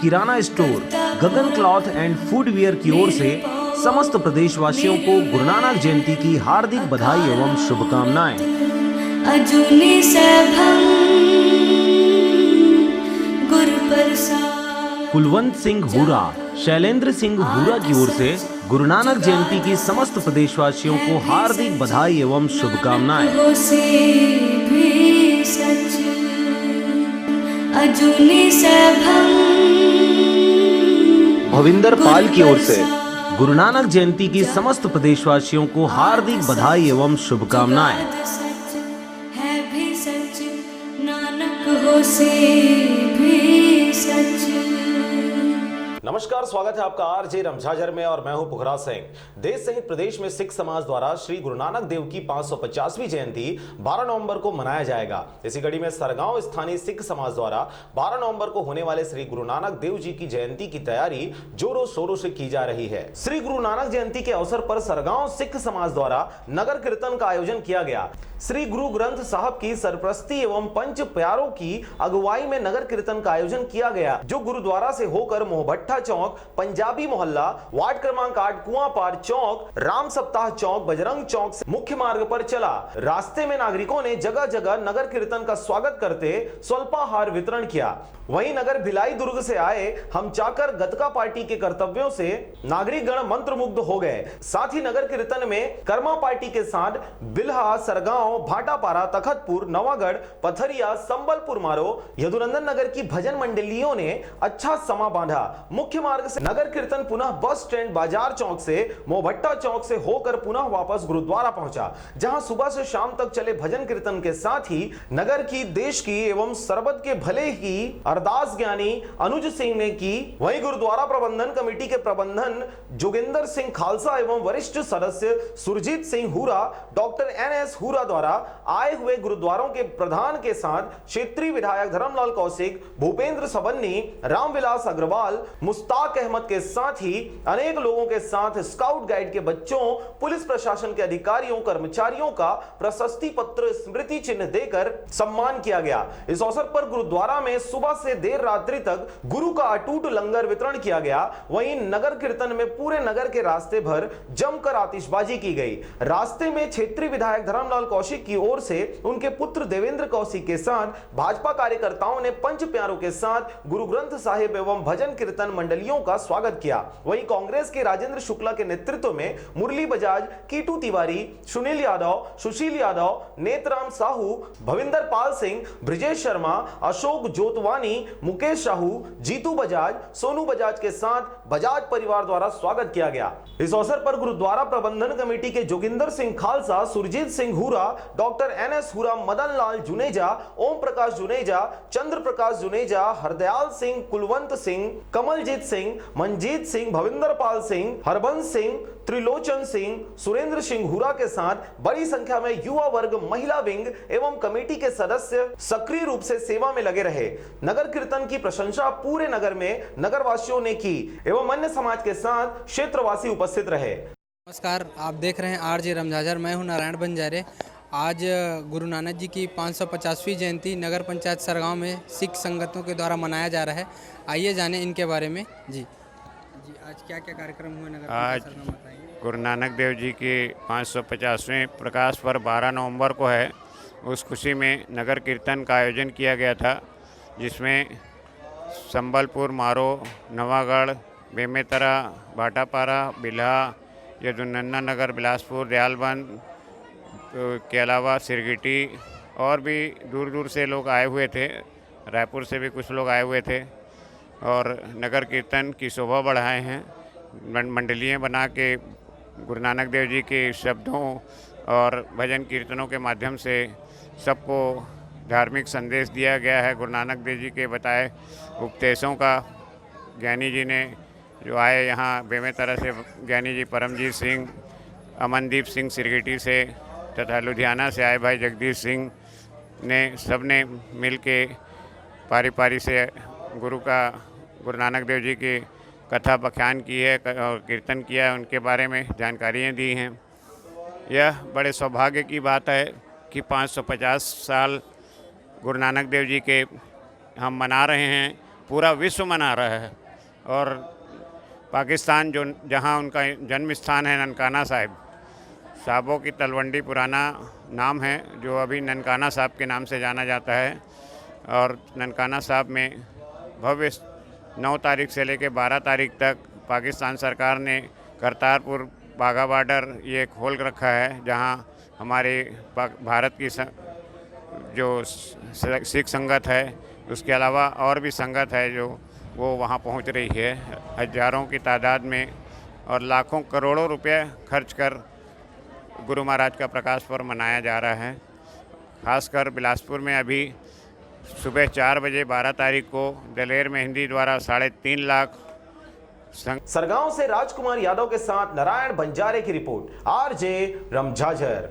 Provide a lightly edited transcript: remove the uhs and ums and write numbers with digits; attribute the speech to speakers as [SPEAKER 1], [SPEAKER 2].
[SPEAKER 1] Kirana store Gagan cloth and foodware की ओर से समस्त प्रदेशवासियों को गुरु नानक जयंती की हार्दिक बधाई एवं शुभकामनाएं।
[SPEAKER 2] अजूनी सैभं गुरु प्रसाद।
[SPEAKER 1] कुलवंत सिंह हुरा, शैलेंद्र सिंह हुरा की ओर से गुरु नानक जयंती की समस्त प्रदेशवासियों को हार्दिक बधाई एवं शुभकामनाएं।
[SPEAKER 2] अजूनी सैभं
[SPEAKER 1] भविंदर पाल की ओर से गुरु नानक जयंती की समस्त प्रदेशवासियों को हार्दिक बधाई एवं शुभकामनाएं।
[SPEAKER 2] है भी सच, नानक हो से भी सच।
[SPEAKER 3] नमस्कार, स्वागत है आपका आरजे रमझाझर में और मैं हूं पुखरा सिंह। देश सहित प्रदेश में सिख समाज द्वारा श्री गुरु नानक देव की 550वीं जयंती 12 नवंबर को मनाया जाएगा। इसी कड़ी में सरगांव स्थानीय सिख समाज द्वारा 12 नवंबर को होने वाले श्री गुरु नानक देव जी की जयंती की तैयारी जोरों शोरों से की जा रही है। श्री गुरु नानक जयंती के अवसर पर सरगांव सिख समाज द्वारा नगर कीर्तन का आयोजन किया गया। श्री गुरु ग्रंथ साहब की सरप्रस्ती एवं पंच प्यारों की अगुवाई में नगर कीर्तन का आयोजन किया गया, जो गुरुद्वारा से होकर मोहभट्टा चौक, पंजाबी मोहल्ला, वार्ड क्रमांक 8 कुआंपार चौक, राम सप्ताह चौक, बजरंग चौक से मुख्य मार्ग पर चला। रास्ते में नागरिकों ने जगह जगह नगर कीर्तन का स्वागत करते स्वल्पाहार वितरण किया। वहीं नगर भिलाई दुर्ग से आए हम चाकर गतका पार्टी के कर्तव्यों से नागरिक गण मंत्रमुग्ध हो गए। साथ ही नगर कीर्तन में कर्मा पार्टी के साथ बिल्हा, सरगांव, भाटापारा, तखतपुर, नवागढ़, पथरिया, संबलपुर मारो, यदुनंदन नगर की भजन मंडलियों ने अच्छा समा बांधा। मुख्य मार्ग से नगर कीर्तन पुनः बस स्टैंड बाजार चौक से मोहभट्टा चौक से होकर पुनः वापस गुरुद्वारा पहुंचा, जहां सुबह से शाम तक चले भजन कीर्तन के साथ ही नगर की, देश की एवं सरबत के भले की अरदास ज्ञानी अनुज सिंह ने की। वहीं गुरुद्वारा प्रबंधन कमेटी के प्रबंधन जोगिंदर सिंह खालसा एवं वरिष्ठ सदस्य सुरजीत सिंह हुरा, डॉक्टर NS हुरा द्वारा आए हुए गुरुद्वारों के प्रधान के साथ क्षेत्रीय विधायक धर्मलाल कौशिक, भूपेंद्र सबन्नी, रामविलास अग्रवाल, मुश्ताक अहमद के साथ ही अनेक लोगों के साथ स्काउट गाइड के बच्चों, पुलिस प्रशासन के अधिकारियों, कर्मचारियों का प्रशस्ति पत्र, स्मृति चिन्ह देकर सम्मान किया गया। इस अवसर पर गुरुद्वारा में सुबह से देर रात्रि तक गुरु का अटूट लंगर वितरण किया गया। वहीं नगर कीर्तन में पूरे नगर के रास्ते भर जमकर आतिशबाजी की गई। रास्ते में क्षेत्रीय विधायक धर्मलाल कौशिक की ओर से उनके पुत्र देवेंद्र कौशिक के साथ भाजपा कार्यकर्ताओं ने पंच प्यारों के साथ गुरु ग्रंथ साहिब एवं भजन कीर्तन मंडलियों का स्वागत किया। वहीं कांग्रेस के राजेंद्र शुक्ला के नेतृत्व में मुरली बजाज, कीटू तिवारी, सुनील यादव, सुशील यादव, नेतराम साहू, भविंदर पाल सिंह, ब्रिजेश शर्मा, अशोक जोतवानी, मुकेश साहू, जीतू बजाज, सोनू बजाज के साथ बजाज परिवार द्वारा स्वागत किया गया। इस अवसर पर गुरुद्वारा प्रबंधन कमेटी के जोगिंदर सिंह खालसा, सुरजीत सिंह हुरा, डॉक्टर NS हुरा, मदन लाल जुनेजा, ओम प्रकाश जुनेजा, चंद्र प्रकाश जुनेजा, हरदयाल सिंह, कुलवंत सिंह, कमलजीत सिंह, मनजीत सिंह, भविंदर पाल सिंह, हरबंस सिंह, त्रिलोचन सिंह, सुरेंद्र सिंह हुरा के साथ बड़ी संख्या में युवा वर्ग, महिला विंग एवं कमेटी के सदस्य सक्रिय रूप से सेवा में लगे रहे। नगर कीर्तन की प्रशंसा पूरे नगर में नगरवासियों ने की एवं अन्य समाज के साथ क्षेत्रवासी उपस्थित रहे।
[SPEAKER 4] नमस्कार, आप देख रहे हैं आरजे रमझाझर। मैं हूं नारायण बंजारे। आज गुरु नानक जी की 550वीं जयंती नगर पंचायत सरगांव में सिख संगतों के द्वारा मनाया जा रहा है। आइए जाने इनके बारे में। जी, आज क्या क्या कार्यक्रम हुए नगर
[SPEAKER 5] आज
[SPEAKER 4] पंचायत सरगांव में?
[SPEAKER 5] गुरु नानक देव जी के 550वें प्रकाश पर्व 12 नवंबर को है। उस खुशी में नगर कीर्तन का आयोजन किया गया था, जिसमें संबलपुर, मारो, नवागढ़, बेमेतरा, भाटापारा, बिल्हा, यदुनंदन नगर, बिलासपुर, दयालबंद के अलावा सिरगिटी और भी दूर दूर से लोग आए हुए थे। रायपुर से भी कुछ लोग आए हुए थे और नगर कीर्तन की शोभा बढ़ाए हैं। मंडलियाँ बना के गुरु नानक देव जी के शब्दों और भजन कीर्तनों के माध्यम से सबको धार्मिक संदेश दिया गया है। गुरु नानक देव जी के बताए उपदेशों का ज्ञानी जी ने जो आए यहाँ बेमेतरा से ज्ञानी जी परमजीत सिंह, अमनदीप सिंह सिरगिटी से तथा लुधियाना से आए भाई जगदीश सिंह ने सब ने मिल के पारी पारी से गुरु नानक देव जी की कथा बखान की है और कीर्तन किया है, उनके बारे में जानकारियाँ दी हैं। यह बड़े सौभाग्य की बात है कि 550 साल गुरु नानक देव जी के हम मना रहे हैं पूरा विश्व मना रहा है। और पाकिस्तान जो जहाँ उनका जन्म स्थान है ननकाना साहिब, साहबों की तलवंडी पुराना नाम है, जो अभी ननकाना साहब के नाम से जाना जाता है। और ननकाना साहब में भव्य 9 तारीख से लेकर 12 तारीख तक पाकिस्तान सरकार ने करतारपुर बाघा बॉर्डर ये खोल रखा है, जहाँ हमारे भारत की जो सिख संगत है, उसके अलावा और भी संगत है जो वो वहाँ पहुँच रही है हजारों की तादाद में, और लाखों करोड़ों रुपए खर्च कर गुरु महाराज का प्रकाश पर्व मनाया जा रहा है। खासकर बिलासपुर में अभी सुबह 4 बजे 12 तारीख को दलेर मेहंदी द्वारा 3.5 लाख
[SPEAKER 3] सरगांव से राजकुमार यादव के साथ नारायण बंजारे की रिपोर्ट, आरजे रमझाझर।